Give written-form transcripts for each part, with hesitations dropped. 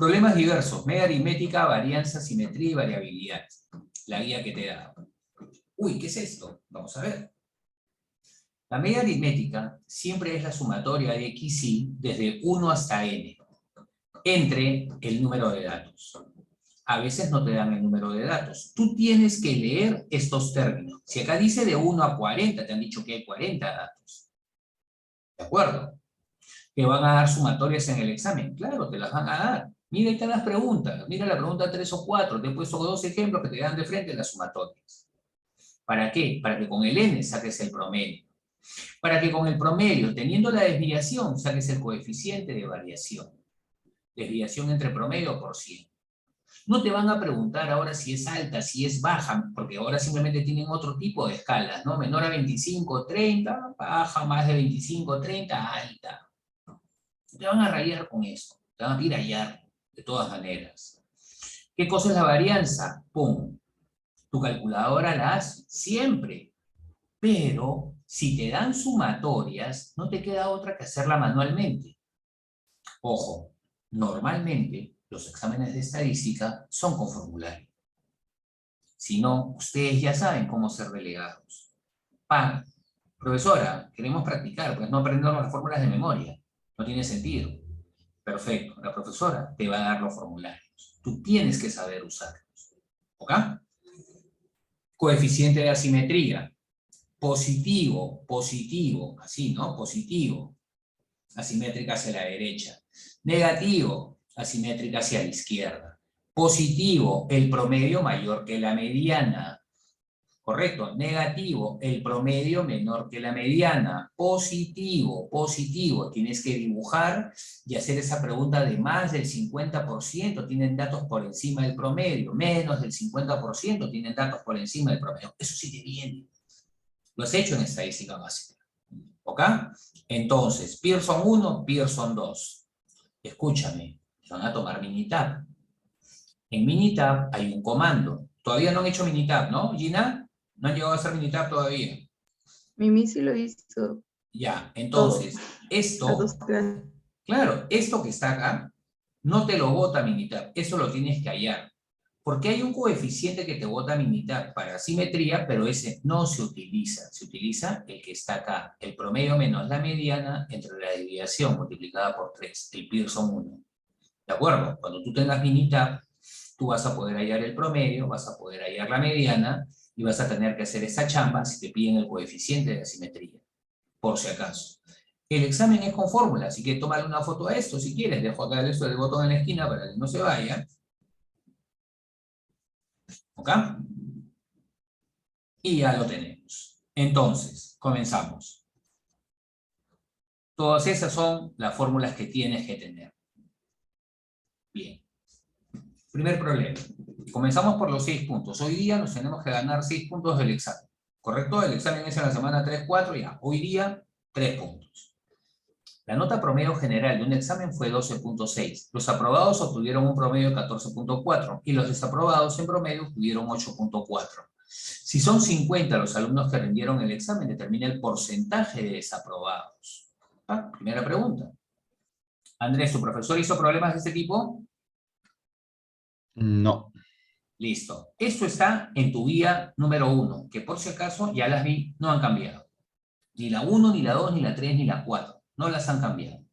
Problemas diversos, media aritmética, varianza, simetría y variabilidad. La guía que te he dado. Uy, ¿qué es esto? Vamos a ver. La media aritmética siempre es la sumatoria de x y desde 1 hasta n, entre el número de datos. A veces no te dan el número de datos. Tú tienes que leer estos términos. Si acá dice de 1 a 40, te han dicho que hay 40 datos. ¿De acuerdo? ¿Te van a dar sumatorias en el examen? Claro, te las van a dar. Mira, ahí están las preguntas. Mira la pregunta 3 o 4. Te he puesto 2 ejemplos que te dan de frente las sumatorias. ¿Para qué? Para que con el n saques el promedio. Para que con el promedio, teniendo la desviación, saques el coeficiente de variación. Desviación entre promedio por 100. No te van a preguntar ahora si es alta, si es baja, porque ahora simplemente tienen otro tipo de escalas, ¿no? Menor a 25, 30, baja, más de 25, 30, alta. Te van a rayar con eso, te van a pirayar, de todas maneras. ¿Qué cosa es la varianza? ¡Pum! Tu calculadora la hace siempre, pero si te dan sumatorias, no te queda otra que hacerla manualmente. Ojo, normalmente los exámenes de estadística son con formulario. Si no, ustedes ya saben cómo ser delegados. Profesora, queremos practicar, pues no aprendemos las fórmulas de memoria. No tiene sentido. Perfecto, la profesora te va a dar los formularios. Tú tienes que saber usarlos. ¿Ok? Coeficiente de asimetría. Positivo, positivo, así, ¿no? Positivo. Asimétrica hacia la derecha. Negativo, asimétrica hacia la izquierda. Positivo, el promedio mayor que la mediana. Correcto. Negativo, el promedio menor que la mediana. Positivo, positivo. Tienes que dibujar y hacer esa pregunta de más del 50%. Tienen datos por encima del promedio. Menos del 50% tienen datos por encima del promedio. Eso sí te viene. Lo has hecho en estadística básica. ¿Ok? Entonces, Pearson 1, Pearson 2. Escúchame, van a tomar Minitab. En Minitab hay un comando. Todavía no han hecho Minitab, ¿no, Gina? No han llegado a hacer Minitab todavía. Mimi sí lo hizo. Ya, entonces, esto, claro, esto que está acá, no te lo bota Minitab. Eso lo tienes que hallar. Porque hay un coeficiente que te bota Minitab para simetría, pero ese no se utiliza. Se utiliza el que está acá. El promedio menos la mediana entre la desviación multiplicada por 3. El Pearson 1. ¿De acuerdo? Cuando tú tengas Minitab, tú vas a poder hallar el promedio, vas a poder hallar la mediana, y vas a tener que hacer esa chamba si te piden el coeficiente de asimetría. Por si acaso. El examen es con fórmula, así que tómale una foto a esto si quieres. Dejo acá esto del botón en la esquina para que no se vaya. ¿Ok? Y ya lo tenemos. Entonces, comenzamos. Todas esas son las fórmulas que tienes que tener. Bien. Primer problema. Comenzamos por los 6 puntos. Hoy día nos tenemos que ganar 6 puntos del examen. ¿Correcto? El examen es en la semana 3, 4, ya. Hoy día, 3 puntos. La nota promedio general de un examen fue 12.6. Los aprobados obtuvieron un promedio de 14.4 y los desaprobados en promedio obtuvieron 8.4. Si son 50 los alumnos que rindieron el examen, determina el porcentaje de desaprobados. Primera pregunta. Andrés, ¿tu profesor hizo problemas de este tipo? No. Listo. Esto está en tu guía número 1, que por si acaso ya las vi, no han cambiado. Ni la 1, ni la 2, ni la 3, ni la 4. No las han cambiado.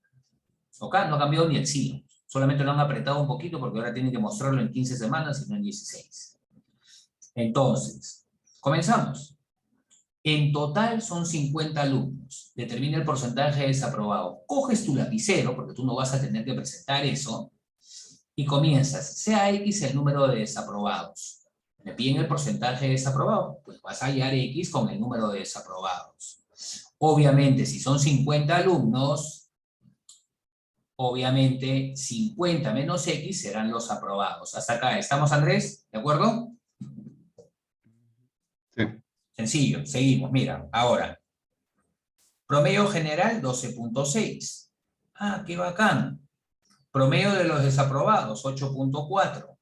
¿Ok? No ha cambiado ni el signo. Solamente lo han apretado un poquito porque ahora tienen que mostrarlo en 15 semanas y no en 16. Entonces, comenzamos. En total son 50 alumnos. Determina el porcentaje de desaprobado. Coges tu lapicero, porque tú no vas a tener que presentar eso, y comienzas. Sea X el número de desaprobados. ¿Me piden el porcentaje de desaprobados? Pues vas a hallar X con el número de desaprobados. Obviamente, si son 50 alumnos, obviamente 50 menos X serán los aprobados. Hasta acá, ¿estamos, Andrés? ¿De acuerdo? Sí. Sencillo, seguimos. Mira, ahora. Promedio general 12.6. Ah, qué bacán. Promedio de los desaprobados 8.4.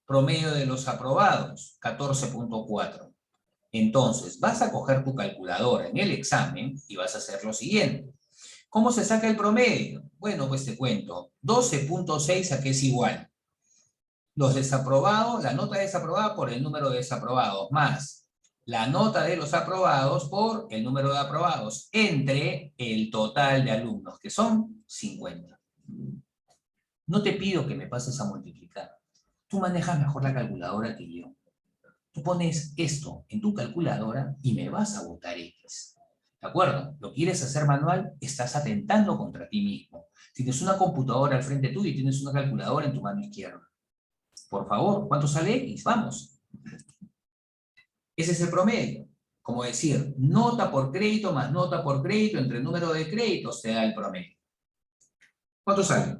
Promedio de los aprobados 14.4. Entonces, vas a coger tu calculadora en el examen y vas a hacer lo siguiente. ¿Cómo se saca el promedio? Bueno, pues te cuento. 12.6 a qué es igual. los desaprobados, la nota desaprobada por el número de desaprobados, más la nota de los aprobados por el número de aprobados, entre el total de alumnos, que son 50. No te pido que me pases a multiplicar. Tú manejas mejor la calculadora que yo. Tú pones esto en tu calculadora y me vas a botar X. ¿De acuerdo? ¿Lo quieres hacer manual? Estás atentando contra ti mismo. Tienes una computadora al frente tuyo y tienes una calculadora en tu mano izquierda. Por favor, ¿cuánto sale X? Vamos. Ese es el promedio. Como decir, nota por crédito más nota por crédito entre el número de créditos te da el promedio. ¿Cuánto sale?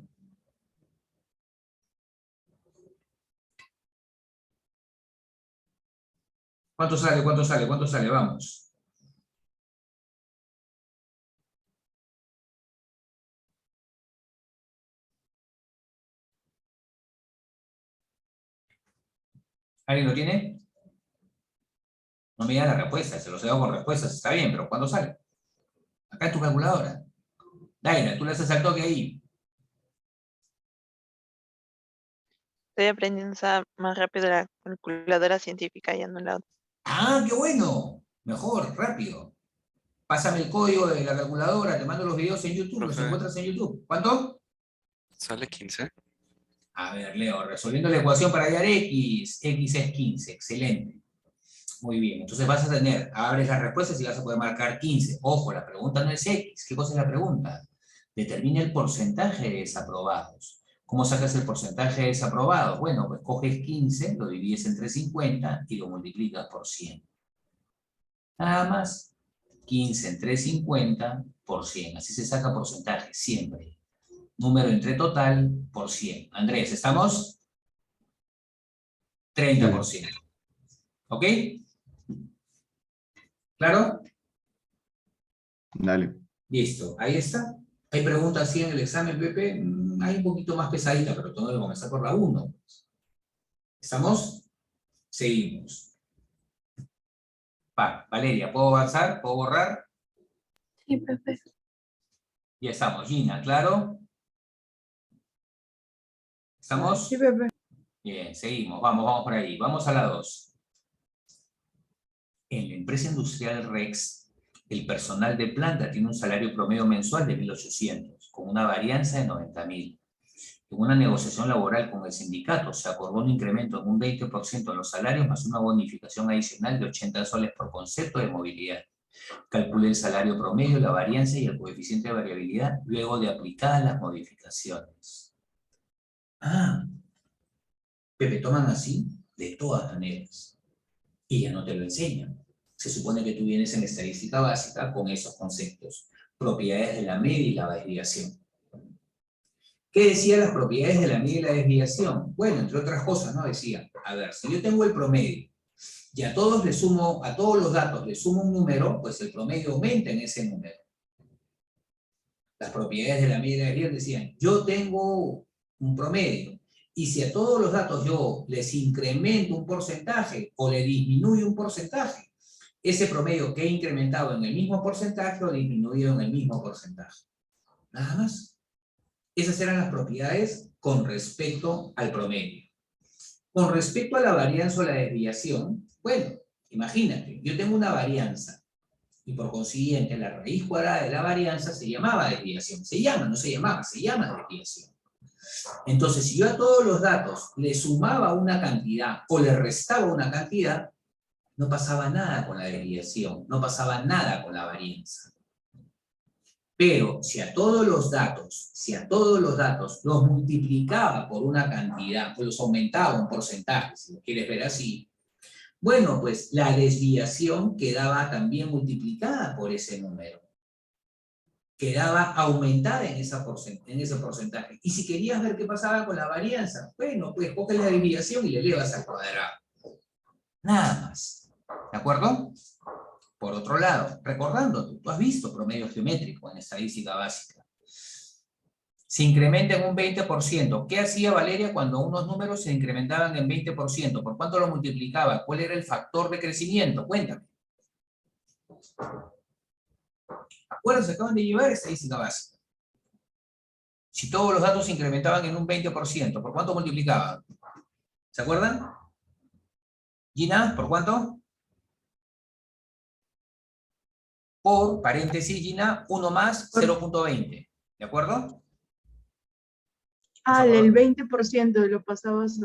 ¿Cuánto sale? ¿Cuánto sale? ¿Cuánto sale? Vamos. ¿Alguien lo tiene? No me digas la respuesta, se los he dado con respuestas, está bien, pero ¿cuándo sale? Acá es tu calculadora. Daira, tú le haces al toque ahí. Estoy aprendiendo a usar más rápido la calculadora científica y no la otra. ¡Ah, qué bueno! Mejor, rápido. Pásame el código de la calculadora, te mando los videos en YouTube, los Profe. encuentras en YouTube. ¿Cuánto? Sale 15. A ver, Leo, resolviendo la ecuación para hallar X. X es 15, excelente. Muy bien, entonces vas a tener, abres las respuestas y vas a poder marcar 15. Ojo, la pregunta no es X. ¿Qué cosa es la pregunta? Determina el porcentaje de desaprobados. ¿Cómo sacas el porcentaje de desaprobados? Bueno, pues coges 15, lo divides entre 50 y lo multiplicas por 100. Nada más. 15 entre 50 por 100. Así se saca porcentaje, siempre. Número entre total por 100. Andrés, ¿estamos? 30%. ¿Ok? ¿Claro? Dale. Listo, ahí está. ¿Hay preguntas así en el examen, Pepe? Hay un poquito más pesadita, pero tengo que comenzar por la 1. ¿Estamos? Seguimos. Valeria, ¿puedo avanzar? ¿Puedo borrar? Sí, profe. Ya estamos. Gina, ¿claro? ¿Estamos? Sí, profe. Bien, seguimos. Vamos por ahí. Vamos a la 2. En la empresa industrial Rex, el personal de planta tiene un salario promedio mensual de 1.800, con una varianza de 90.000. En una negociación laboral con el sindicato se acordó un incremento en un 20% en los salarios más una bonificación adicional de 80 soles por concepto de movilidad. Calcule el salario promedio, la varianza y el coeficiente de variabilidad luego de aplicadas las modificaciones. Ah, Pepe, toman así de todas maneras. Y ya no te lo enseñan. Se supone que tú vienes en estadística básica con esos conceptos. Propiedades de la media y la desviación. ¿Qué decían las propiedades de la media y la desviación? Bueno, entre otras cosas, ¿no? Decía, a ver, si yo tengo el promedio y a todos los datos le sumo un número, pues el promedio aumenta en ese número. Las propiedades de la media y la desviación decían, yo tengo un promedio, y si a todos los datos yo les incremento un porcentaje o le disminuyo un porcentaje, ese promedio que he incrementado en el mismo porcentaje o disminuido en el mismo porcentaje. Nada más. Esas eran las propiedades con respecto al promedio. Con respecto a la varianza o la desviación, bueno, imagínate, yo tengo una varianza y por consiguiente la raíz cuadrada de la varianza se llamaba desviación. Se llama, no se llamaba, se llama desviación. Entonces, si yo a todos los datos le sumaba una cantidad o le restaba una cantidad, no pasaba nada con la desviación, no pasaba nada con la varianza. Pero si a todos los datos los multiplicaba por una cantidad, pues los aumentaba un porcentaje, si lo quieres ver así, bueno, pues la desviación quedaba también multiplicada por ese número. Quedaba aumentada en ese porcentaje. Y si querías ver qué pasaba con la varianza, bueno, pues coges la desviación y le elevas al cuadrado. Nada más. ¿De acuerdo? Por otro lado, recordando, tú has visto promedio geométrico en estadística básica. Se incrementa en un 20%. ¿Qué hacía Valeria cuando unos números se incrementaban en 20%? ¿Por cuánto lo multiplicaba? ¿Cuál era el factor de crecimiento? Cuéntame. Acuérdense, acaban de llevar estadística básica. Si todos los datos se incrementaban en un 20%, ¿por cuánto multiplicaban? ¿Se acuerdan? Gina, ¿por cuánto? Por, paréntesis, Gina, 1 más 0.20. ¿De acuerdo? Ah, el 20% lo pasabas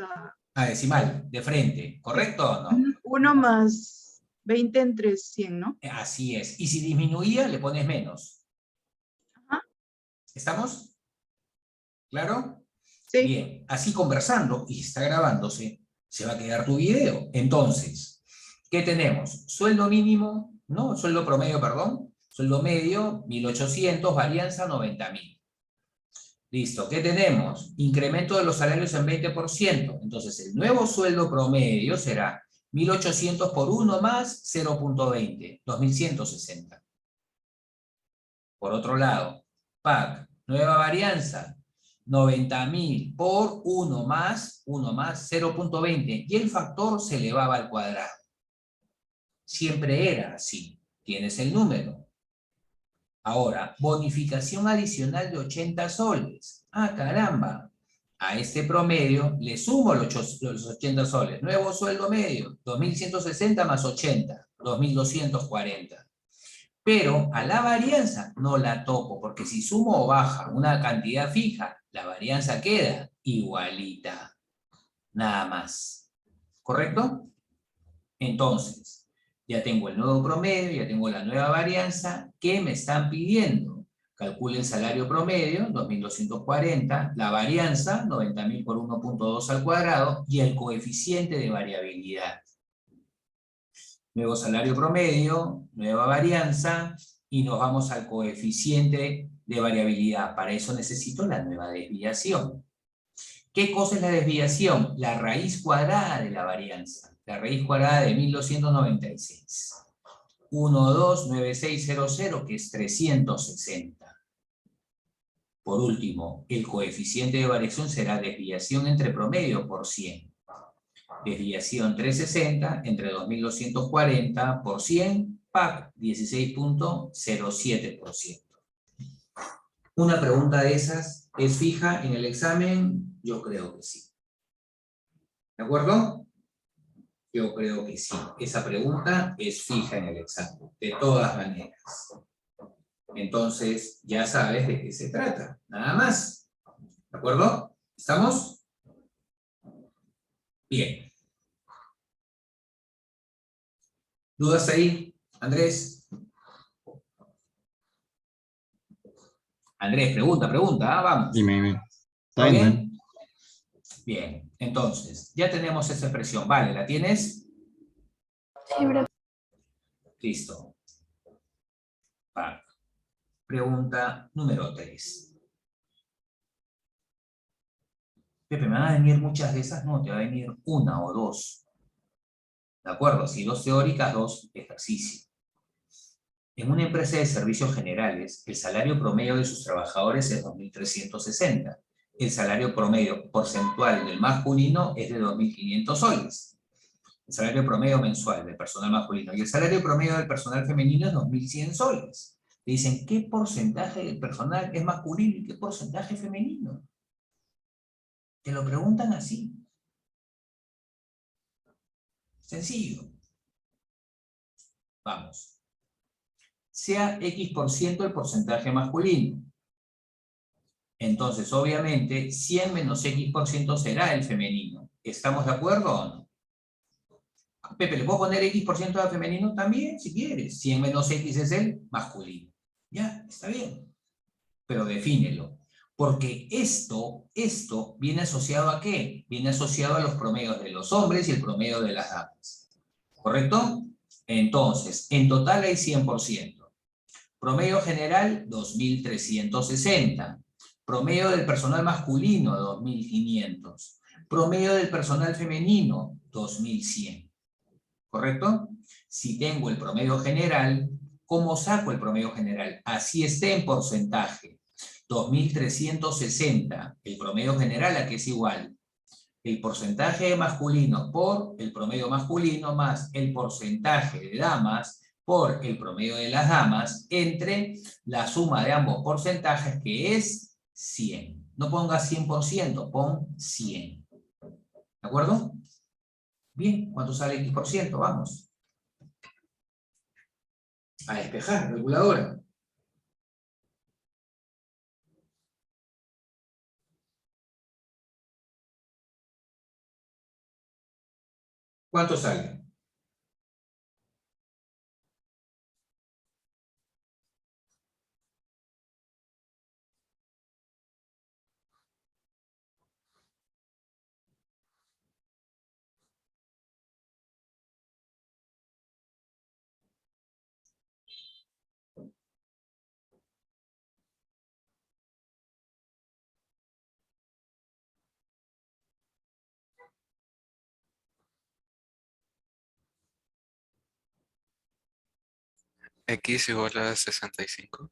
a decimal, de frente. ¿Correcto o no? 1 más 20 entre 100, ¿no? Así es. Y si disminuía, le pones menos. Ajá. ¿Estamos? ¿Claro? Sí. Bien. Así conversando, y está grabándose, se va a quedar tu video. Entonces, ¿qué tenemos? Sueldo mínimo, ¿no? Sueldo promedio, perdón. Sueldo medio, 1.800, varianza 90.000. Listo, ¿qué tenemos? Incremento de los salarios en 20%. Entonces, el nuevo sueldo promedio será 1.800 por 1 más 0.20, 2.160. Por otro lado, PAC, nueva varianza, 90.000 por 1 más 0.20. Y el factor se elevaba al cuadrado. Siempre era así. Tienes el número. Ahora, bonificación adicional de 80 soles. Ah, caramba. A este promedio le sumo los 80 soles. Nuevo sueldo medio, 2.160 más 80, 2.240. Pero a la varianza no la toco, porque si sumo o baja una cantidad fija, la varianza queda igualita. Nada más. ¿Correcto? Entonces, ya tengo el nuevo promedio, ya tengo la nueva varianza. ¿Qué me están pidiendo? Calcule el salario promedio, 2.240, la varianza, 90.000 por 1.2 al cuadrado, y el coeficiente de variabilidad. Nuevo salario promedio, nueva varianza, y nos vamos al coeficiente de variabilidad. Para eso necesito la nueva desviación. ¿Qué cosa es la desviación? La raíz cuadrada de la varianza. La raíz cuadrada de 1.296. 129600, que es 360. Por último, el coeficiente de variación será desviación entre promedio por 100. Desviación 360 entre 2.240 por 100, PAC 16.07%. Una pregunta de esas es fija en el examen, yo creo que sí. ¿De acuerdo? Yo creo que sí. Esa pregunta es fija en el examen, de todas maneras. Entonces, ya sabes de qué se trata. Nada más. ¿De acuerdo? ¿Estamos? Bien. ¿Dudas ahí, Andrés? Andrés, pregunta, vamos. Dime. ¿Todo bien? Bien, entonces, ya tenemos esa expresión. Vale, ¿la tienes? Sí, bro. Listo. Vale. Pregunta número 3. Pepe, ¿me van a venir muchas de esas? No, te va a venir una o dos. ¿De acuerdo? Si 2 teóricas, 2 ejercicios. En una empresa de servicios generales, el salario promedio de sus trabajadores es 2.360. El salario promedio porcentual del masculino es de 2.500 soles. El salario promedio mensual del personal masculino y el salario promedio del personal femenino es 2.100 soles. Te dicen, ¿qué porcentaje del personal es masculino y qué porcentaje femenino? Te lo preguntan así. Sencillo. Vamos. Sea X% el porcentaje masculino. Entonces, obviamente, 100 menos X% será el femenino. ¿Estamos de acuerdo o no? Pepe, ¿le puedo poner X% al femenino? También, si quieres. 100 menos X es el masculino. Ya, está bien. Pero defínelo. Porque esto viene asociado ¿a qué? Viene asociado a los promedios de los hombres y el promedio de las damas. ¿Correcto? Entonces, en total hay 100%. Promedio general, 2.360. Promedio del personal masculino, 2.500. Promedio del personal femenino, 2.100. ¿Correcto? Si tengo el promedio general, ¿cómo saco el promedio general? Así esté en porcentaje. 2.360. El promedio general, ¿a qué es igual? El porcentaje de masculinos por el promedio masculino más el porcentaje de damas por el promedio de las damas entre la suma de ambos porcentajes, que es 100. No pongas 100%, pon 100. ¿De acuerdo? Bien, ¿cuánto sale X%? Vamos. A despejar, calculadora. ¿Cuánto sale? X igual a 65.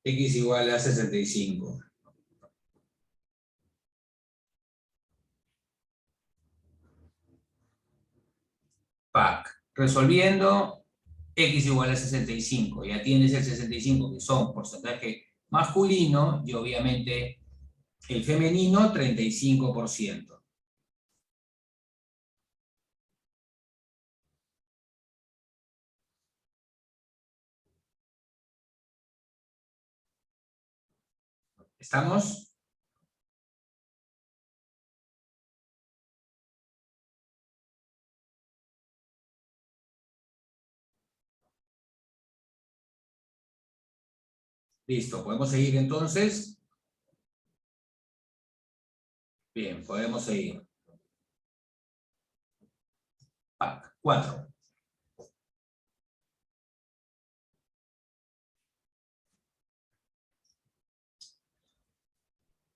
X igual a 65. PAC. Resolviendo, X igual a 65. Ya tienes el 65, que son porcentaje masculino, y obviamente el femenino, 35%. ¿Estamos? Listo, ¿podemos seguir entonces? Bien, podemos seguir. PAC, 4.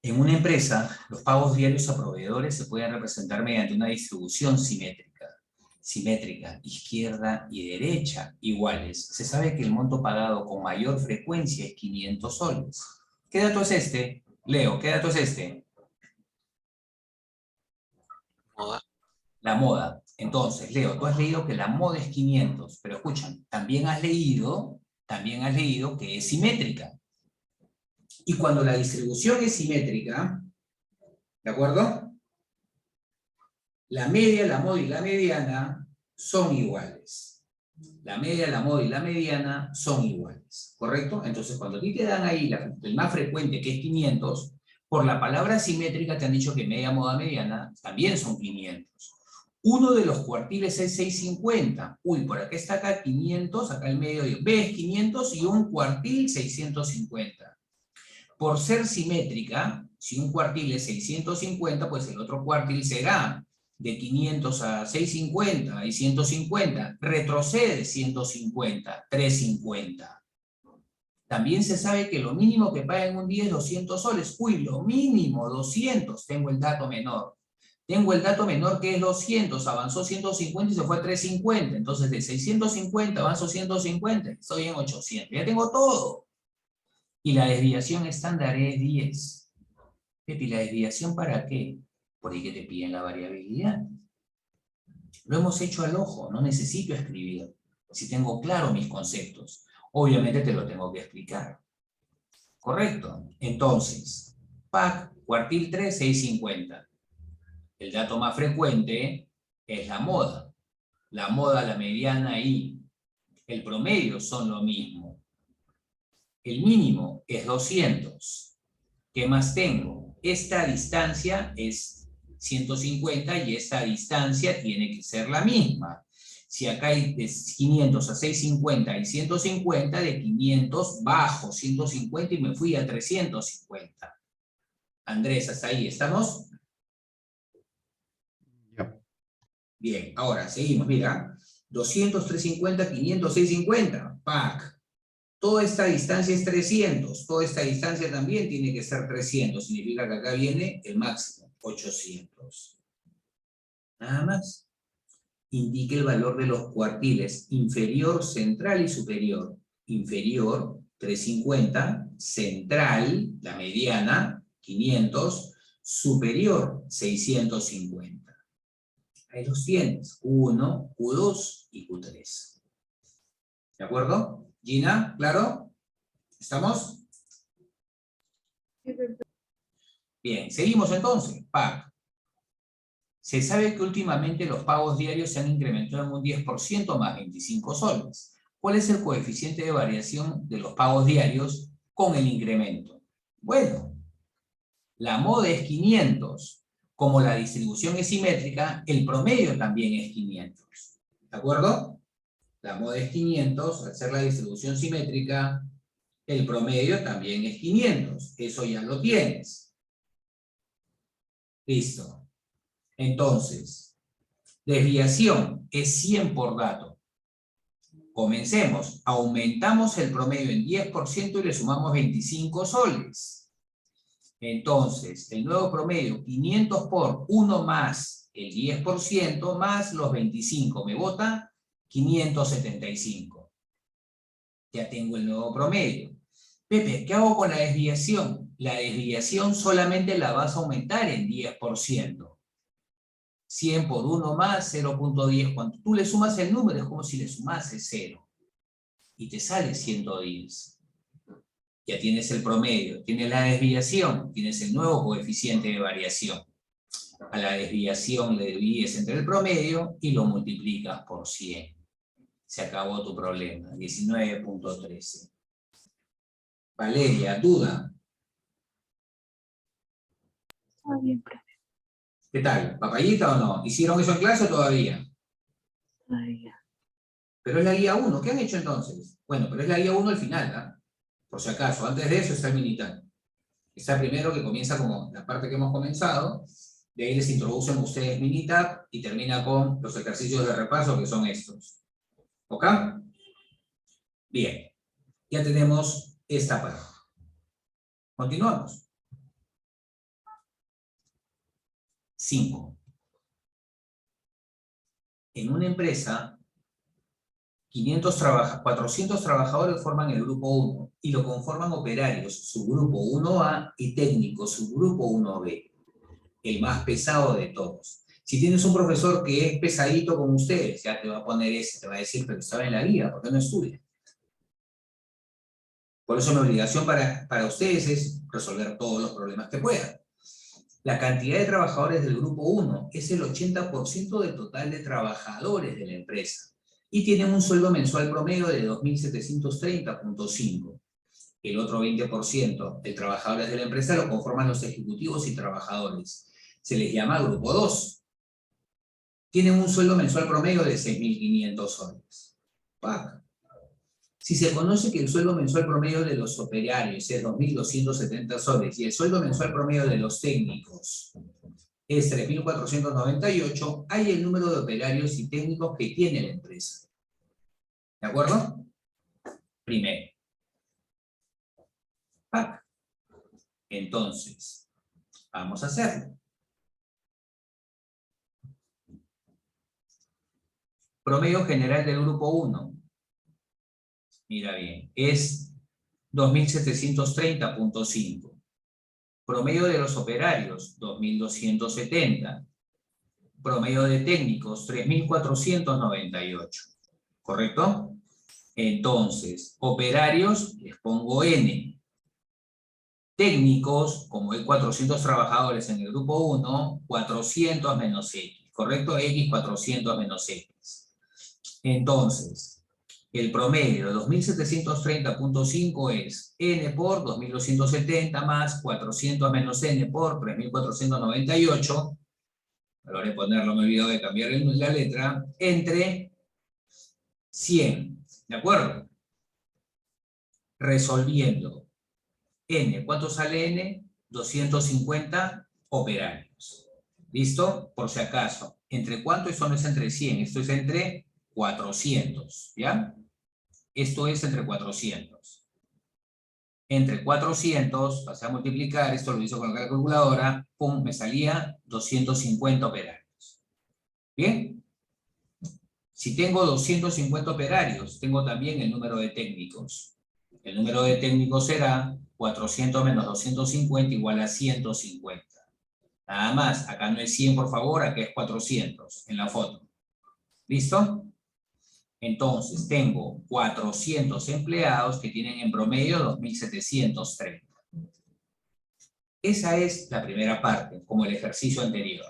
En una empresa, los pagos diarios a proveedores se pueden representar mediante una distribución simétrica, izquierda y derecha, iguales. Se sabe que el monto pagado con mayor frecuencia es 500 soles. ¿Qué dato es este? Leo, ¿qué dato es este? Moda. La moda. Entonces, Leo, tú has leído que la moda es 500, pero escuchan, también has leído que es simétrica. Y cuando la distribución es simétrica, ¿de acuerdo? La media, la moda y la mediana son iguales. La media, la moda y la mediana son iguales, ¿correcto? Entonces, cuando a ti te dan ahí el más frecuente, que es 500, por la palabra simétrica te han dicho que media, moda, mediana también son 500. Uno de los cuartiles es 650. Uy, por acá está acá 500, acá el medio, ¿ves? 500 y un cuartil 650. Por ser simétrica, si un cuartil es 650, pues el otro cuartil será de 500 a 650 y 150. Retrocede 150, 350. También se sabe que lo mínimo que paga en un día es 200 soles. Uy, lo mínimo, 200. Tengo el dato menor. Tengo el dato menor que es 200, avanzó 150 y se fue a 350. Entonces de 650 avanzó 150, estoy en 800. Ya tengo todo. Y la desviación estándar es 10. Pepi, ¿la desviación para qué? Por ahí que te piden la variabilidad. Lo hemos hecho al ojo, no necesito escribir. Si tengo claro mis conceptos, obviamente te lo tengo que explicar. ¿Correcto? Entonces, PAC, cuartil 3, 650. El dato más frecuente es la moda. La moda, la mediana y el promedio son lo mismo. El mínimo es 200. ¿Qué más tengo? Esta distancia es 150 y esta distancia tiene que ser la misma. Si acá hay de 500 a 650 y 150, de 500 bajo 150 y me fui a 350. Andrés, ¿hasta ahí estamos? Bien, ahora seguimos, mira. 200, 350, 500, 650. ¡Pac! Toda esta distancia es 300. Toda esta distancia también tiene que ser 300. Significa que acá viene el máximo, 800. Nada más. Indique el valor de los cuartiles inferior, central y superior. Inferior, 350. Central, la mediana, 500. Superior, 650. Ahí los tienes, Q1, Q2 y Q3. ¿De acuerdo? Gina, ¿claro? ¿Estamos? Bien, seguimos entonces. PAC. Se sabe que últimamente los pagos diarios se han incrementado en un 10% más 25 soles. ¿Cuál es el coeficiente de variación de los pagos diarios con el incremento? Bueno, la moda es 500. Como la distribución es simétrica, el promedio también es 500. ¿De acuerdo? La moda es 500, al ser la distribución simétrica, el promedio también es 500. Eso ya lo tienes. Listo. Entonces, desviación es 100 por dato. Comencemos. Aumentamos el promedio en 10% y le sumamos 25 soles. Entonces, el nuevo promedio, 500 por 1 más el 10% más los 25. Me bota 575. Ya tengo el nuevo promedio. Pepe, ¿qué hago con la desviación? La desviación solamente la vas a aumentar en 10%. 100 por 1 más 0.10. Cuando tú le sumas el número es como si le sumases 0. Y te sale 110. Ya tienes el promedio, tienes la desviación, tienes el nuevo coeficiente de variación. A la desviación le divides entre el promedio y lo multiplicas por 100. Se acabó tu problema, 19.13. Valeria, ¿duda? Está bien, profe. ¿Qué tal? ¿Papayita o no? ¿Hicieron eso en clase o todavía? Ay, ya. Pero es la guía 1, ¿qué han hecho entonces? Bueno, pero es la guía 1 al final, ¿ah? Por si acaso, antes de eso está el Minitab. Está primero que comienza como la parte que hemos comenzado, de ahí les introducen ustedes Minitab y termina con los ejercicios de repaso que son estos. ¿Ok? Bien, ya tenemos esta parte. Continuamos. 5. En una empresa, 400 trabajadores forman el grupo 1 y lo conforman operarios, subgrupo 1A y técnicos, subgrupo 1B. El más pesado de todos. Si tienes un profesor que es pesadito con ustedes, ya te va a poner ese, te va a decir, pero estaba en la guía, ¿por qué no estudia? Por eso mi obligación para ustedes es resolver todos los problemas que puedan. La cantidad de trabajadores del grupo 1 es el 80% del total de trabajadores de la empresa y tienen un sueldo mensual promedio de 2.730.5. El otro 20% de trabajadores de la empresa lo conforman los ejecutivos y trabajadores. Se les llama grupo 2. Tienen un sueldo mensual promedio de 6.500 soles. ¡Pac! Si se conoce que el sueldo mensual promedio de los operarios es 2.270 soles y el sueldo mensual promedio de los técnicos es 3.498, hay el número de operarios y técnicos que tiene la empresa. ¿De acuerdo? Primero. ¡Pac! Entonces, vamos a hacerlo. Promedio general del grupo 1. Mira bien, es 2.730.5. Promedio de los operarios, 2.270. Promedio de técnicos, 3.498. ¿Correcto? Entonces, operarios, les pongo N. Técnicos, como hay 400 trabajadores en el grupo 1, 400 menos X. ¿Correcto? X, 400 menos X. Entonces, el promedio de 2.730.5 es N por 2.270 más 400 menos N por 3.498. A la hora de ponerlo me olvidé de cambiar la letra. Entre 100. ¿De acuerdo? Resolviendo. N, ¿cuánto sale N? 250 operarios. ¿Listo? Por si acaso. ¿Entre cuánto? Esto no es entre 100, esto es entre 400. ¿Ya? Esto es entre 400. Entre 400, pasé a multiplicar, esto lo hizo con la calculadora, pum, me salía 250 operarios. ¿Bien? Si tengo 250 operarios, tengo también el número de técnicos. El número de técnicos será 400 menos 250 igual a 150. Nada más, acá no es 100 por favor, acá es 400 en la foto. ¿Listo? Entonces, tengo 400 empleados que tienen en promedio 2.730. Esa es la primera parte, como el ejercicio anterior.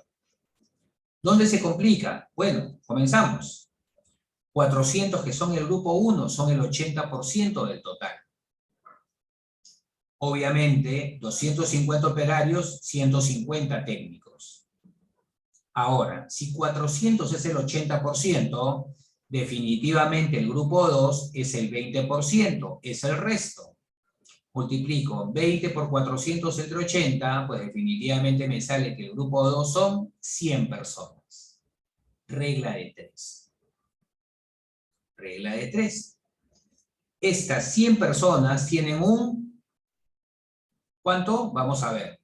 ¿Dónde se complica? Bueno, comenzamos. 400 que son el grupo 1 son el 80% del total. Obviamente, 250 operarios, 150 técnicos. Ahora, si 400 es el 80%, definitivamente el grupo 2 es el 20%, es el resto. Multiplico 20 por 400 entre 80, pues definitivamente me sale que el grupo 2 son 100 personas. Regla de 3. Regla de 3. Estas 100 personas tienen un... ¿Cuánto? Vamos a ver.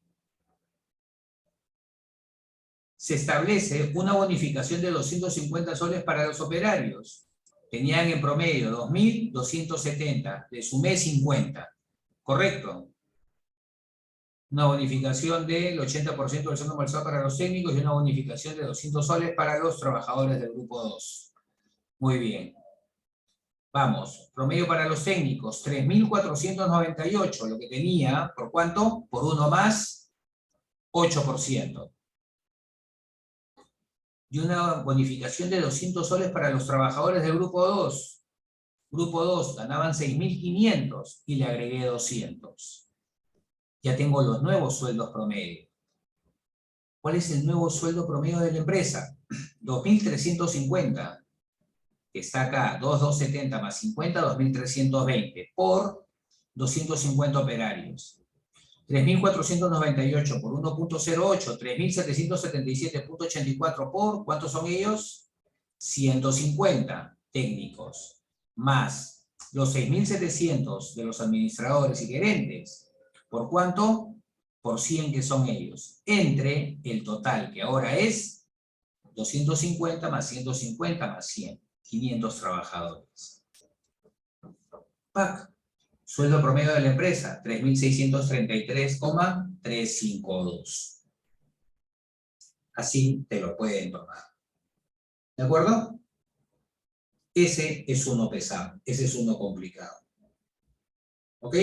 Se establece una bonificación de 250 soles para los operarios. Tenían en promedio 2.270, le sumé 50. ¿Correcto? Una bonificación del 80% del sueldo mensual para los técnicos y una bonificación de 200 soles para los trabajadores del grupo 2. Muy bien. Vamos, promedio para los técnicos, 3.498, lo que tenía, ¿por cuánto? Por uno más, 8%. Y una bonificación de 200 soles para los trabajadores del grupo 2. Grupo 2 ganaban 6.500 y le agregué 200. Ya tengo los nuevos sueldos promedio. ¿Cuál es el nuevo sueldo promedio de la empresa? 2.350. Que está acá, 2.270 más 50, 2.320 por 250 operarios. 3.498 por 1.08, 3.777.84 por, ¿cuántos son ellos? 150 técnicos, más los 6.700 de los administradores y gerentes. ¿Por cuánto? Por 100 que son ellos. Entre el total, que ahora es 250 más 150 más 100. 500 trabajadores. PAC. Sueldo promedio de la empresa, 3.633,352. Así te lo pueden tomar. ¿De acuerdo? Ese es uno pesado, ese es uno complicado. ¿Ok?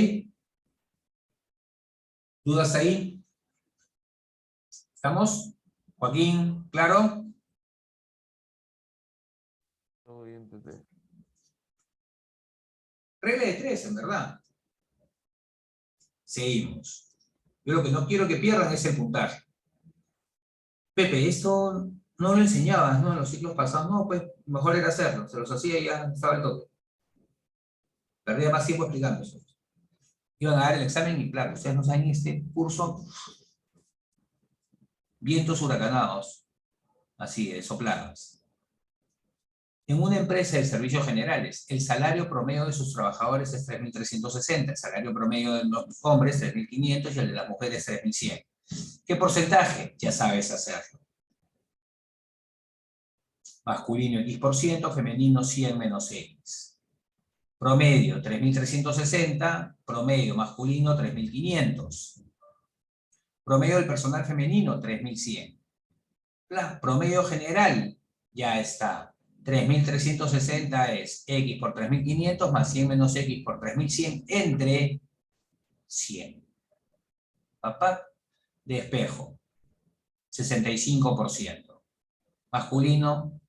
¿Dudas ahí? ¿Estamos? Joaquín, ¿claro? Todo bien, Pepe. Regla de 3, en verdad. Seguimos. Yo lo que no quiero que pierdan es el puntaje. Pepe, esto no lo enseñabas, ¿no? En los ciclos pasados. No, pues mejor era hacerlo. Se los hacía y ya estaba el toque. Perdía más tiempo explicando eso. Iban a dar el examen y claro, ustedes no saben este curso. Vientos huracanados. Así, de sopladas. En una empresa de servicios generales, el salario promedio de sus trabajadores es 3.360, el salario promedio de los hombres 3.500 y el de las mujeres 3.100. ¿Qué porcentaje? Ya sabes hacerlo. Masculino X%, femenino 100 menos X. Promedio 3.360, promedio masculino 3.500. Promedio del personal femenino 3.100. Promedio general ya está. 3.360 es X por 3.500 más 100 menos X por 3.100 entre 100. Papá, de espejo, 65%. Masculino,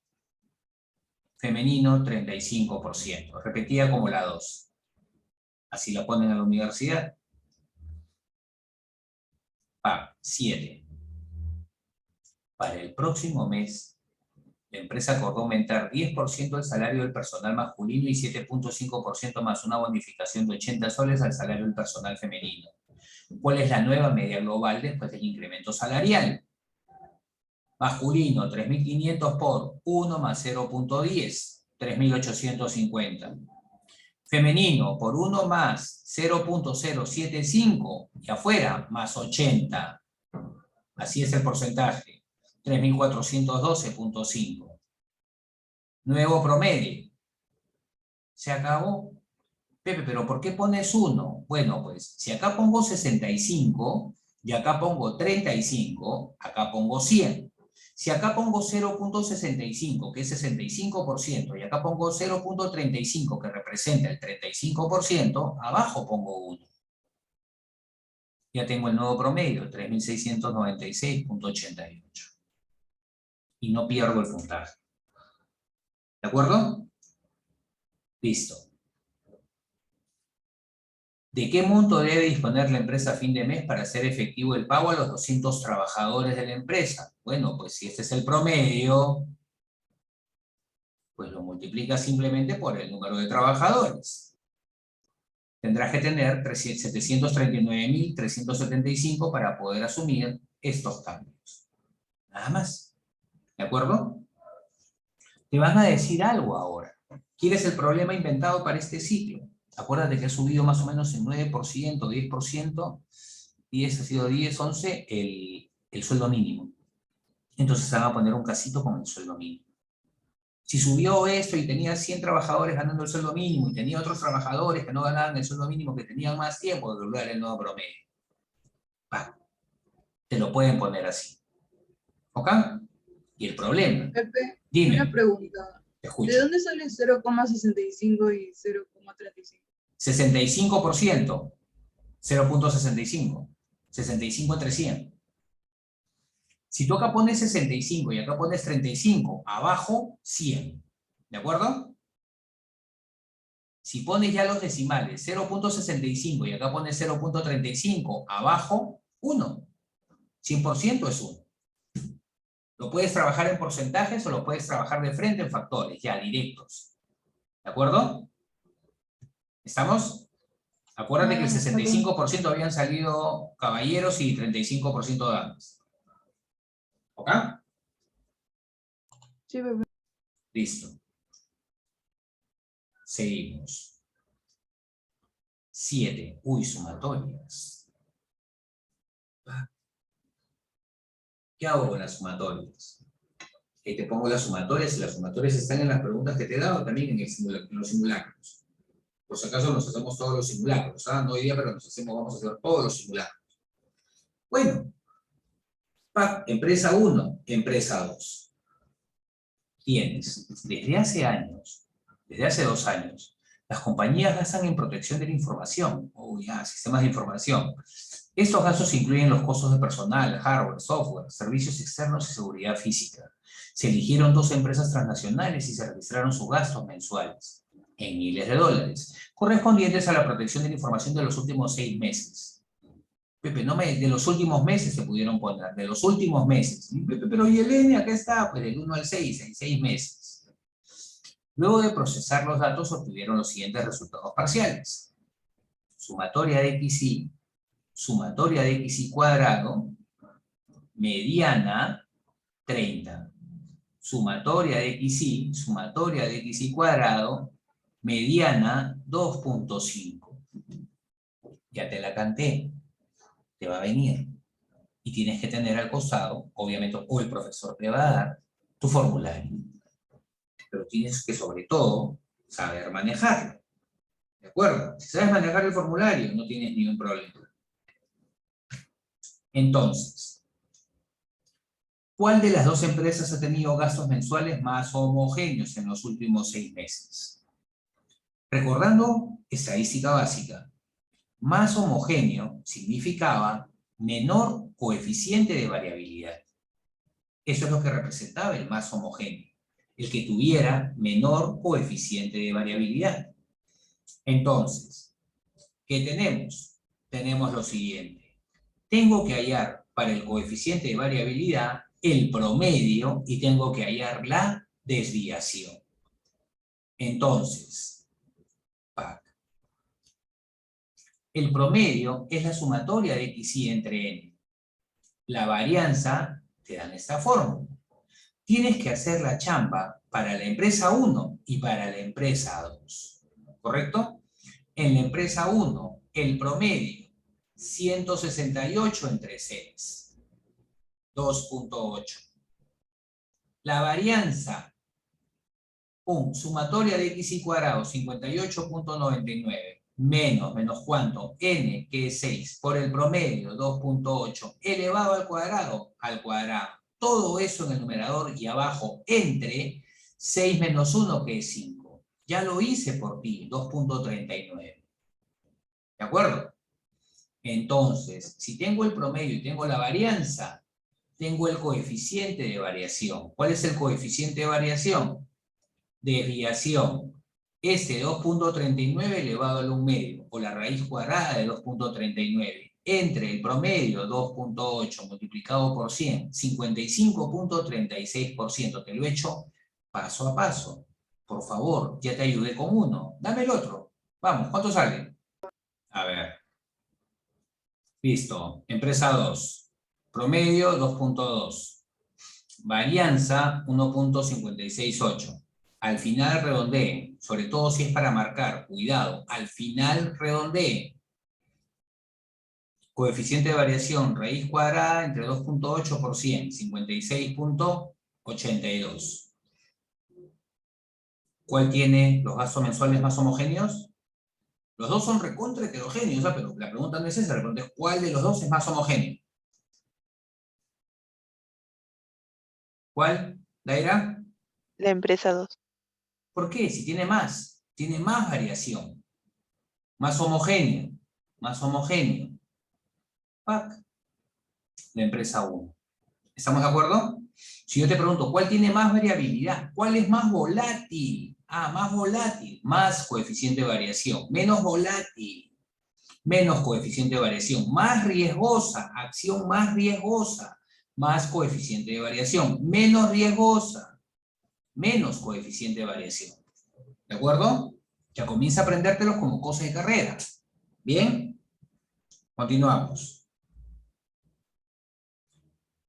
femenino, 35%. Repetida como la 2. Así la ponen en la universidad. 7. Para el próximo mes, la empresa acordó aumentar 10% el salario del personal masculino y 7.5% más una bonificación de 80 soles al salario del personal femenino. ¿Cuál es la nueva media global después del incremento salarial? Masculino, 3.500 por 1 más 0.10, 3.850. Femenino, por 1 más 0.075, y afuera, más 80. Así es el porcentaje. 3.412.5. Nuevo promedio. ¿Se acabó? Pepe, ¿pero por qué pones 1? Bueno, pues, si acá pongo 65, y acá pongo 35, acá pongo 100. Si acá pongo 0.65, que es 65%, y acá pongo 0.35, que representa el 35%, abajo pongo 1. Ya tengo el nuevo promedio, 3.696.88. Y no pierdo el puntaje. ¿De acuerdo? Listo. ¿De qué monto debe disponer la empresa a fin de mes para hacer efectivo el pago a los 200 trabajadores de la empresa? Bueno, pues si este es el promedio, pues lo multiplicas simplemente por el número de trabajadores. Tendrás que tener 739.375 para poder asumir estos cambios. Nada más. ¿De acuerdo? Te van a decir algo ahora. ¿Quieres el problema inventado para este ciclo? Acuérdate que ha subido más o menos en 9%, 10%, y ese ha sido 10, 11, el sueldo mínimo. Entonces van a poner un casito con el sueldo mínimo. Si subió esto y tenía 100 trabajadores ganando el sueldo mínimo y tenía otros trabajadores que no ganaban el sueldo mínimo, que tenían más tiempo de lograr el nuevo promedio. Te lo pueden poner así. ¿Ok? Y el problema. Pepe, Dime. una pregunta. Te escucho. ¿De dónde sale 0,65 y 0,35? 65%. 0.65. 65 entre 100. Si tú acá pones 65 y acá pones 35, abajo 100. ¿De acuerdo? Si pones ya los decimales 0.65 y acá pones 0.35, abajo 1. 100% es 1. Lo puedes trabajar en porcentajes o lo puedes trabajar de frente en factores, ya directos. ¿De acuerdo? ¿Estamos? Acuérdate que el 65% habían salido caballeros y 35% damas. ¿Ok? Sí, Pepe. Listo. Seguimos. 7. Uy, sumatorias. ¿Qué hago con las sumatorias? Te pongo las sumatorias y las sumatorias están en las preguntas que te he dado también en los simulacros. Por si acaso nos hacemos todos los simulacros. No hoy día, pero vamos a hacer todos los simulacros. Bueno. Empresa 1, empresa 2. Tienes, desde hace años, desde hace 2 años, las compañías gastan en protección de la información, sistemas de información. Estos gastos incluyen los costos de personal, hardware, software, servicios externos y seguridad física. Se eligieron 2 empresas transnacionales y se registraron sus gastos mensuales, en miles de dólares, correspondientes a la protección de la información de los últimos 6 meses. Pepe, de los últimos meses se pudieron poner, de los últimos meses. Pepe, pero ¿y el N acá está? Pues del 1 al 6, en 6 meses. Luego de procesar los datos, obtuvieron los siguientes resultados parciales. Sumatoria de XY, sumatoria de XY cuadrado, mediana, 30. Sumatoria de XY, sumatoria de XY cuadrado, mediana, 2.5. Ya te la canté. Te va a venir. Y tienes que tener al costado, obviamente, o el profesor te va a dar tu formulario. Pero tienes que, sobre todo, saber manejarlo. ¿De acuerdo? Si sabes manejar el formulario, no tienes ningún problema. Entonces, ¿cuál de las 2 empresas ha tenido gastos mensuales más homogéneos en los últimos 6 meses? Recordando estadística básica, más homogéneo significaba menor coeficiente de variabilidad. Eso es lo que representaba el más homogéneo, el que tuviera menor coeficiente de variabilidad. Entonces, ¿qué tenemos? Tenemos lo siguiente. Tengo que hallar para el coeficiente de variabilidad el promedio y tengo que hallar la desviación. Entonces, el promedio es la sumatoria de XY entre N. La varianza te dan esta fórmula. Tienes que hacer la chamba para la empresa 1 y para la empresa 2. ¿Correcto? En la empresa 1, el promedio, 168 entre 6. 2.8. La varianza, sumatoria de XY cuadrado, 58.99. Menos cuánto, n, que es 6, por el promedio, 2.8, elevado al cuadrado, Todo eso en el numerador y abajo, entre 6 menos 1, que es 5. Ya lo hice por ti, 2.39. ¿De acuerdo? Entonces, si tengo el promedio y tengo la varianza, tengo el coeficiente de variación. ¿Cuál es el coeficiente de variación? Desviación. Ese 2.39 elevado al 1 medio, o la raíz cuadrada de 2.39, entre el promedio 2.8 multiplicado por 100, 55.36%. Te lo he hecho paso a paso. Por favor, ya te ayudé con uno. Dame el otro. Vamos, ¿cuánto sale? A ver. Listo. Empresa 2. Promedio 2.2. Varianza 1.568. Al final redondeen, sobre todo si es para marcar, cuidado, al final redondeen. Coeficiente de variación, raíz cuadrada entre 2.8 por 100, 56.82. ¿Cuál tiene los gastos mensuales más homogéneos? Los dos son recontra heterogéneos, ¿sabes? Pero la pregunta no es esa, la pregunta es ¿cuál de los dos es más homogéneo? ¿Cuál, Daira? La empresa 2. ¿Por qué? Si tiene más variación, más homogéneo, ¡pac! La empresa 1. ¿Estamos de acuerdo? Si yo te pregunto, ¿cuál tiene más variabilidad? ¿Cuál es más volátil? Ah, más volátil, más coeficiente de variación. Menos volátil, menos coeficiente de variación. Más riesgosa, acción más riesgosa, más coeficiente de variación. Menos riesgosa, menos coeficiente de variación. ¿De acuerdo? Ya comienza a aprendértelos como cosas de carrera. ¿Bien? Continuamos.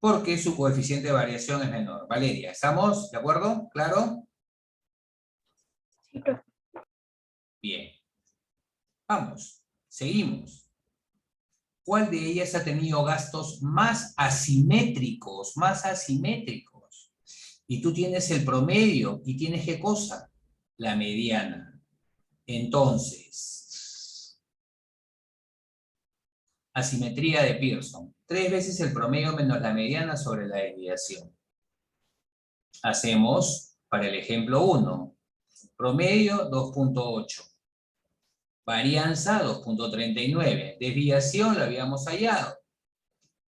Porque su coeficiente de variación es menor. Valeria, ¿estamos de acuerdo? ¿Claro? Sí, profe. Bien. Vamos, seguimos. ¿Cuál de ellas ha tenido gastos más asimétricos? Más asimétricos. Y tú tienes el promedio, ¿y tienes qué cosa? La mediana. Entonces, asimetría de Pearson. 3 veces el promedio menos la mediana sobre la desviación. Hacemos, para el ejemplo 1, promedio 2.8. Varianza 2.39. Desviación la habíamos hallado.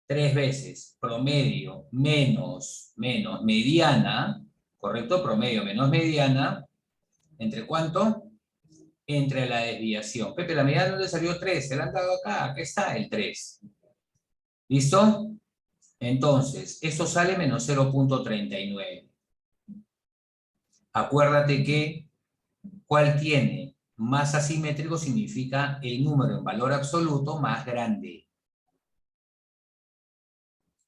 3 veces promedio menos mediana, ¿correcto? Promedio menos mediana. ¿Entre cuánto? Entre la desviación. Pepe, la mediana no le salió 3. Se la han dado acá. Acá está el 3. ¿Listo? Entonces, esto sale menos 0.39. Acuérdate que, ¿cuál tiene? Más asimétrico significa el número en valor absoluto más grande.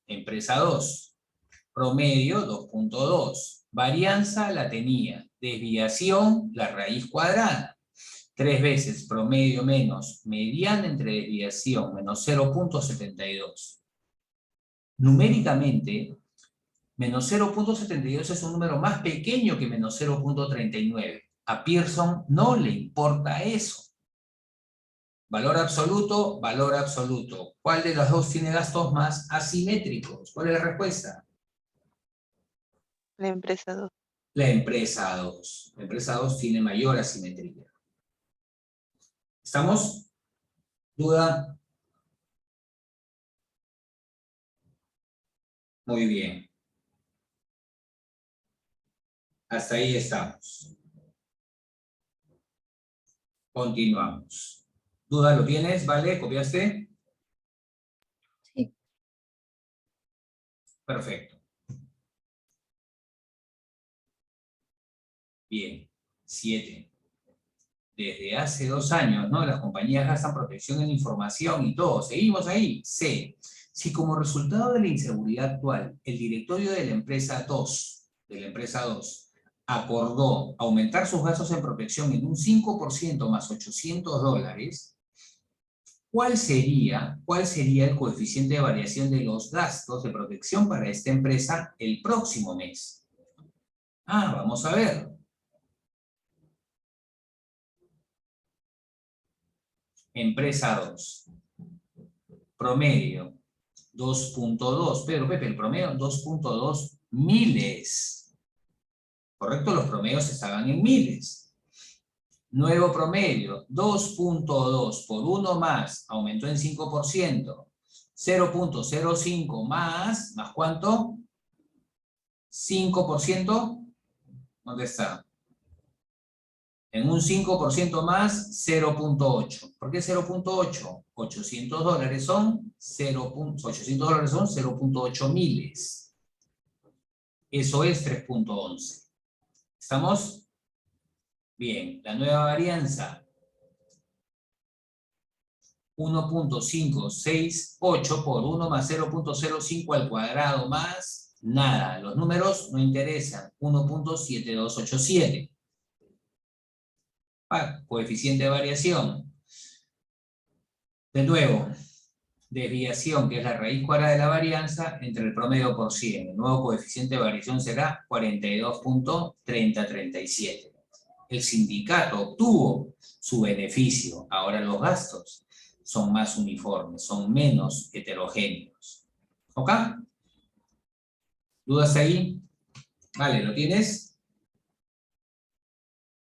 Empresa 2. Promedio 2.2. Varianza la tenía. Desviación la raíz cuadrada. 3 veces promedio menos mediana entre desviación menos 0.72. Numéricamente, menos 0.72 es un número más pequeño que menos 0.39. A Pearson no le importa eso. Valor absoluto, valor absoluto. ¿Cuál de los dos tiene gastos más asimétricos? ¿Cuál es la respuesta? La empresa 2. La empresa 2. La empresa 2 tiene mayor asimetría. ¿Estamos? ¿Duda? Muy bien. Hasta ahí estamos. Continuamos. ¿Duda lo tienes? ¿Vale? ¿Copiaste? Sí. Perfecto. Bien. 7. Desde hace 2 años, ¿no? Las compañías gastan protección en información y todo. Seguimos ahí. C. Si como resultado de la inseguridad actual, el directorio de la empresa 2, acordó aumentar sus gastos en protección en un 5% más $800, ¿cuál sería el coeficiente de variación de los gastos de protección para esta empresa el próximo mes? Ah, vamos a ver. Empresa 2. Promedio 2.2. Pedro, Pepe, el promedio 2.2 miles. ¿Correcto? Los promedios estaban en miles. Nuevo promedio, 2.2 por 1 más, aumentó en 5%. 0.05 más ¿cuánto? 5%, ¿dónde está? En un 5% más, 0.8. ¿Por qué 0.8? $800 son 0.8 miles. Eso es 3.11. ¿Estamos? Bien, la nueva varianza. 1.568 por 1 más 0.05 al cuadrado más nada. Los números no interesan. 1.7287. Coeficiente de variación. De nuevo, desviación, que es la raíz cuadrada de la varianza, entre el promedio por 100. El nuevo coeficiente de variación será 42.3037. El sindicato obtuvo su beneficio. Ahora los gastos son más uniformes, son menos heterogéneos. ¿Ok? ¿Dudas ahí? Vale, ¿lo tienes?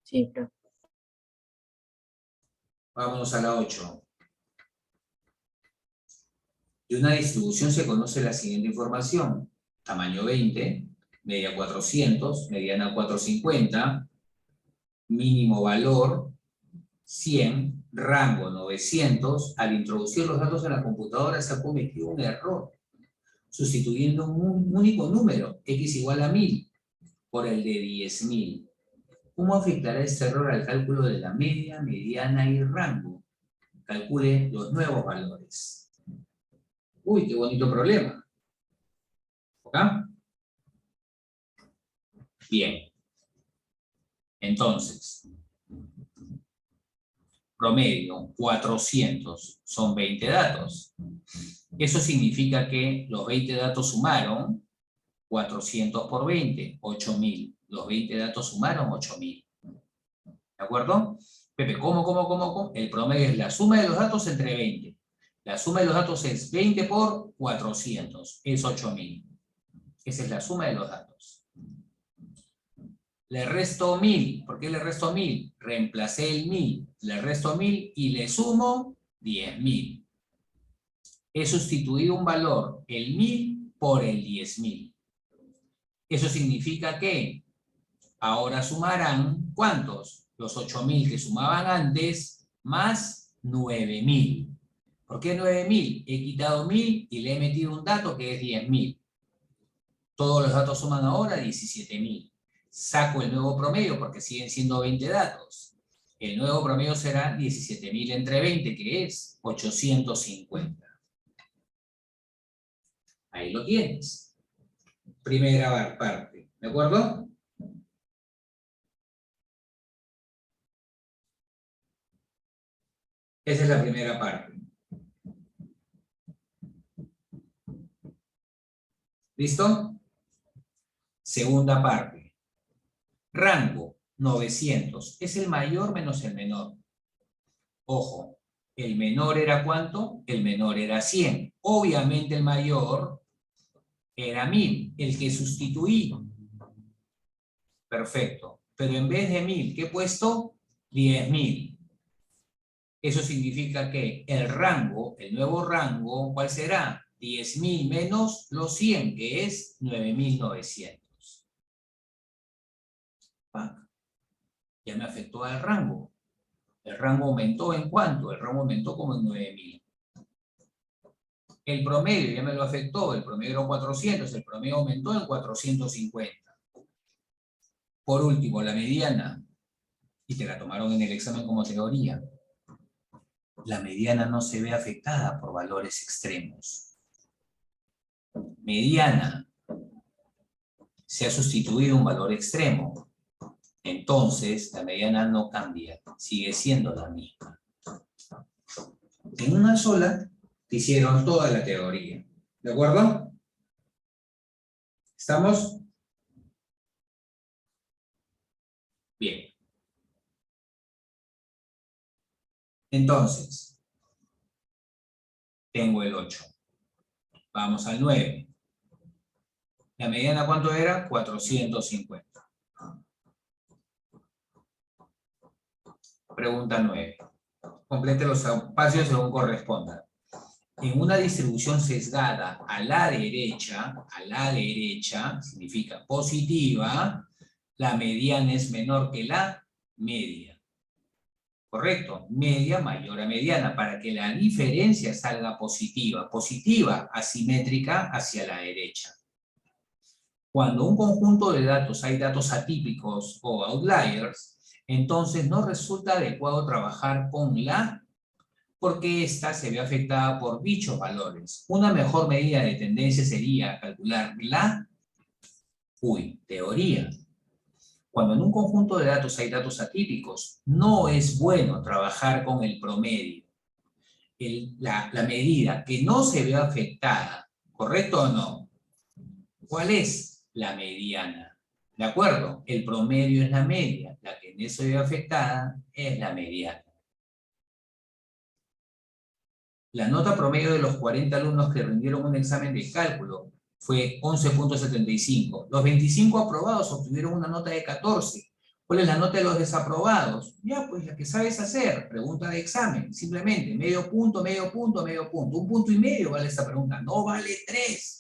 Sí, profe. Vámonos a la 8. De una distribución se conoce la siguiente información. Tamaño 20, media 400, mediana 450, mínimo valor 100, rango 900. Al introducir los datos en la computadora se ha cometido un error, sustituyendo un único número, x igual a 1000, por el de 10.000. ¿Cómo afectará este error al cálculo de la media, mediana y rango? Calcule los nuevos valores. Uy, qué bonito problema. ¿Ok? Bien. Entonces, promedio 400 son 20 datos. Eso significa que los 20 datos sumaron 400 por 20, 8.000. Los 20 datos sumaron 8.000. ¿De acuerdo? Pepe, ¿cómo? El promedio es la suma de los datos entre 20. La suma de los datos es 20 por 400, es 8.000. Esa es la suma de los datos. Le resto 1000. ¿Por qué le resto 1000? Reemplacé el 1000. Le resto 1000 y le sumo 10.000. He sustituido un valor, el 1000 por el 10.000. Eso significa que ahora sumarán, ¿cuántos? Los 8.000 que sumaban antes, más 9.000. ¿Por qué 9.000? He quitado 1000 y le he metido un dato que es 10.000. Todos los datos suman ahora 17.000. Saco el nuevo promedio porque siguen siendo 20 datos. El nuevo promedio será 17.000 entre 20, que es 850. Ahí lo tienes. Primera parte. ¿De acuerdo? Esa es la primera parte. ¿Listo? Segunda parte. Rango 900. Es el mayor menos el menor. Ojo, el menor era ¿cuánto? El menor era 100. Obviamente el mayor era 1000, el que sustituí. Perfecto. Pero en vez de 1000, ¿qué he puesto? 10.000. Eso significa que el rango, el nuevo rango, ¿cuál será? 10.000 menos los 100, que es 9.900. Ya me afectó al rango. ¿El rango aumentó en cuánto? El rango aumentó como en 9.000. El promedio ya me lo afectó. El promedio era 400. El promedio aumentó en 450. Por último, la mediana. Y te la tomaron en el examen como teoría. La mediana no se ve afectada por valores extremos. Mediana. Se ha sustituido un valor extremo. Entonces, la mediana no cambia. Sigue siendo la misma. En una sola, te hicieron toda la teoría. ¿De acuerdo? ¿Estamos? Bien. Entonces, tengo el 8. Vamos al 9. ¿La mediana cuánto era? 450. Pregunta 9. Complete los espacios según corresponda. En una distribución sesgada a la derecha, significa positiva, la mediana es menor que la media. ¿Correcto? Media mayor a mediana, para que la diferencia salga positiva. Positiva, asimétrica hacia la derecha. Cuando un conjunto de datos hay datos atípicos o outliers, entonces no resulta adecuado trabajar con la, porque ésta se ve afectada por dichos valores. Una mejor medida de tendencia sería calcular la teoría. Cuando en un conjunto de datos hay datos atípicos, no es bueno trabajar con el promedio. La medida que no se ve afectada, ¿correcto o no? ¿Cuál es? La mediana. ¿De acuerdo? El promedio es la media. La que no se ve afectada es la mediana. La nota promedio de los 40 alumnos que rindieron un examen de cálculo fue 11.75. Los 25 aprobados obtuvieron una nota de 14. ¿Cuál es la nota de los desaprobados? Ya, pues la que sabes hacer. Pregunta de examen. Simplemente, medio punto, medio punto, medio punto. 1,5 puntos vale esta pregunta. No vale 3.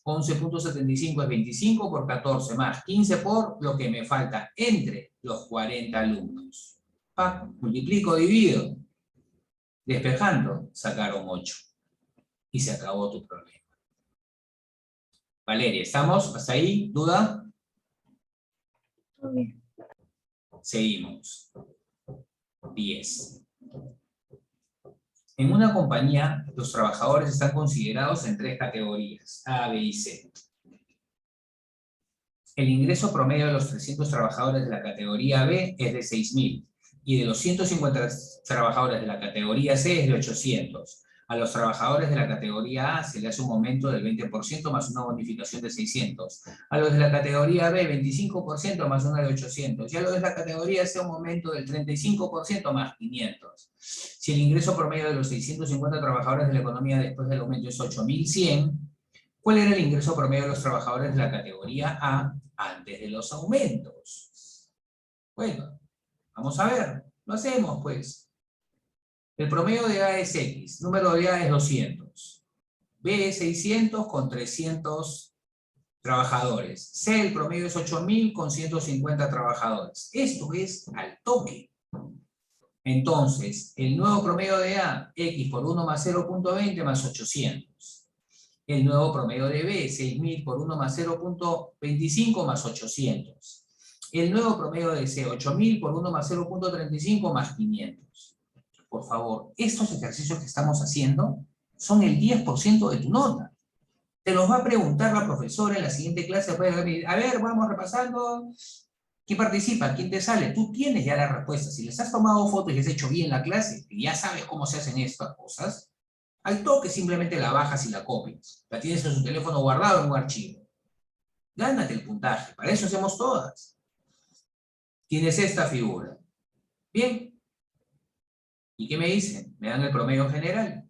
11.75 es 25 por 14 más 15 por lo que me falta entre los 40 alumnos. Multiplico, divido. Despejando, sacaron 8. Y se acabó tu problema. Valeria, ¿estamos? ¿Hasta ahí? ¿Duda? Todo bien. Seguimos. 10. En una compañía, los trabajadores están considerados en 3 categorías, A, B y C. El ingreso promedio de los 300 trabajadores de la categoría B es de 6.000 y de los 150 trabajadores de la categoría C es de 800. A los trabajadores de la categoría A se le hace un aumento del 20% más una bonificación de 600. A los de la categoría B, 25% más una de 800. Y a los de la categoría C, un aumento del 35% más 500. Si el ingreso promedio de los 650 trabajadores de la economía después del aumento es 8.100, ¿cuál era el ingreso promedio de los trabajadores de la categoría A antes de los aumentos? Bueno, vamos a ver. Lo hacemos, pues. El promedio de A es X, número de A es 200. B es 600 con 300 trabajadores. C, el promedio es 8.000 con 150 trabajadores. Esto es al toque. Entonces, el nuevo promedio de A, X por 1 más 0.20 más 800. El nuevo promedio de B, 6.000 por 1 más 0.25 más 800. El nuevo promedio de C, 8.000 por 1 más 0.35 más 500. Por favor, estos ejercicios que estamos haciendo son el 10% de tu nota. Te los va a preguntar la profesora en la siguiente clase. A ver, vamos repasando. ¿Quién participa? ¿Quién te sale? Tú tienes ya la respuesta. Si les has tomado fotos y has hecho bien la clase, y ya sabes cómo se hacen estas cosas, al toque simplemente la bajas y la copias. La tienes en su teléfono guardado en un archivo. Gánate el puntaje. Para eso hacemos todas. Tienes esta figura. Bien. ¿Y qué me dicen? Me dan el promedio general.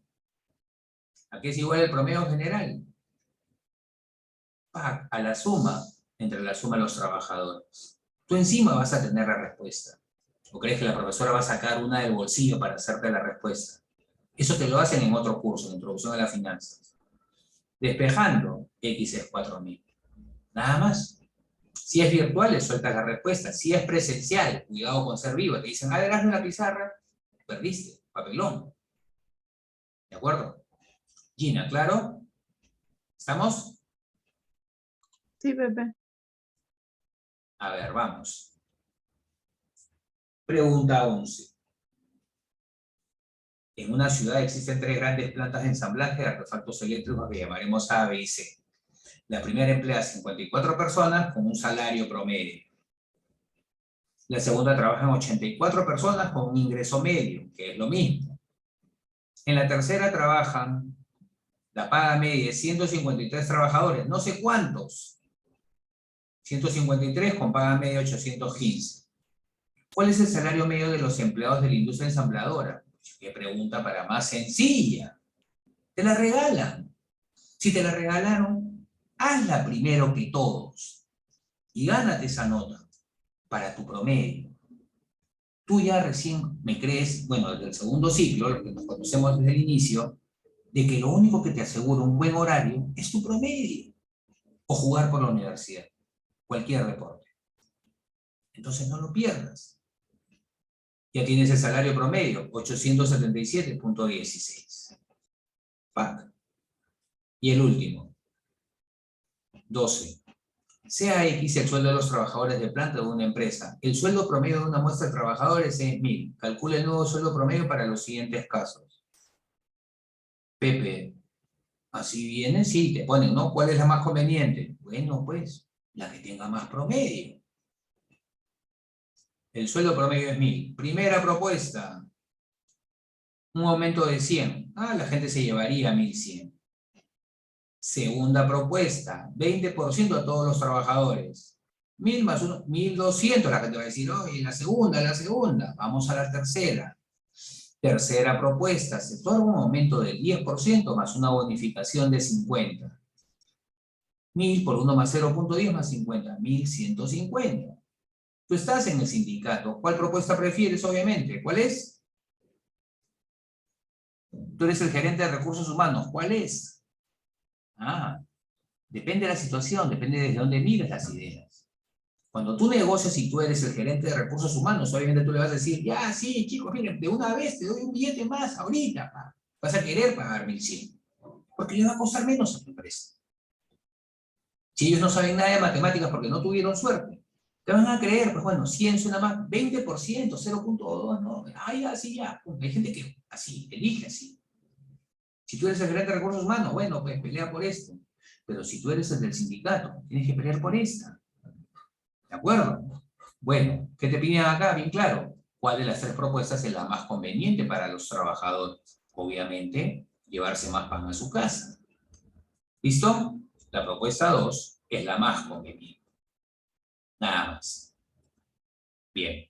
¿A qué es igual el promedio general? A la suma, entre la suma de los trabajadores. Tú encima vas a tener la respuesta. ¿O crees que la profesora va a sacar una del bolsillo para hacerte la respuesta? Eso te lo hacen en otro curso, en Introducción a las Finanzas. Despejando, X es 4.000. Nada más. Si es virtual, le sueltas la respuesta. Si es presencial, cuidado con ser vivo. Te dicen, a ver, hazme la pizarra. Perdiste, papelón. ¿De acuerdo? Gina, ¿claro? ¿Estamos? Sí, Pepe. A ver, vamos. Pregunta 11. En una ciudad existen 3 grandes plantas de ensamblaje de artefactos eléctricos que llamaremos A, B y C. La primera emplea 54 personas con un salario promedio. La segunda trabajan 84 personas con un ingreso medio, que es lo mismo. En la tercera trabajan, la paga media es 153 trabajadores, no sé cuántos. 153 con paga media 815. ¿Cuál es el salario medio de los empleados de la industria ensambladora? Qué pregunta para más sencilla. Te la regalan. Si te la regalaron, hazla primero que todos. Y gánate esa nota para tu promedio. tú ya recién me crees, bueno, desde el segundo ciclo, lo que nos conocemos desde el inicio, de que lo único que te asegura un buen horario es tu promedio. O jugar por la universidad. Cualquier deporte. Entonces no lo pierdas. Ya tienes el salario promedio, 877.16. PAC. Y el último, 12. Sea X el sueldo de los trabajadores de planta de una empresa. El sueldo promedio de una muestra de trabajadores es 1000. Calcula el nuevo sueldo promedio para los siguientes casos. Pepe, así viene, sí, te ponen, ¿no? ¿Cuál es la más conveniente? Bueno, pues, la que tenga más promedio. El sueldo promedio es 1000. Primera propuesta, un aumento de 100. La gente se llevaría 1100. Segunda propuesta, 20% a todos los trabajadores. 1000 más 1, 1200. La gente va a decir, oye, la segunda. Vamos a la tercera. Tercera propuesta, se otorga un aumento del 10% más una bonificación de 50. 1000 por 1 más 0.10 más 50, 1150. Tú estás en el sindicato. ¿Cuál propuesta prefieres, obviamente? ¿Cuál es? Tú eres el gerente de recursos humanos. ¿Cuál es? Depende de la situación, depende desde dónde mires las ideas. Cuando tú negocias y tú eres el gerente de recursos humanos, obviamente tú le vas a decir, ya, sí, chicos, miren, de una vez te doy un billete más ahorita. Vas a querer pagar 1100. Porque le va a costar menos a tu empresa. Si ellos no saben nada de matemáticas porque no tuvieron suerte, te van a creer, pues bueno, 100 suena más, 20%, 0.2, no, así ya. Hay gente que así, elige así. Si tú eres el gerente de recursos humanos, bueno, pues pelea por esto. Pero si tú eres el del sindicato, tienes que pelear por esta. ¿De acuerdo? Bueno, ¿qué te piden acá? Bien claro. ¿Cuál de las 3 propuestas es la más conveniente para los trabajadores? Obviamente, llevarse más pan a su casa. ¿Listo? La propuesta 2 es la más conveniente. Nada más. Bien.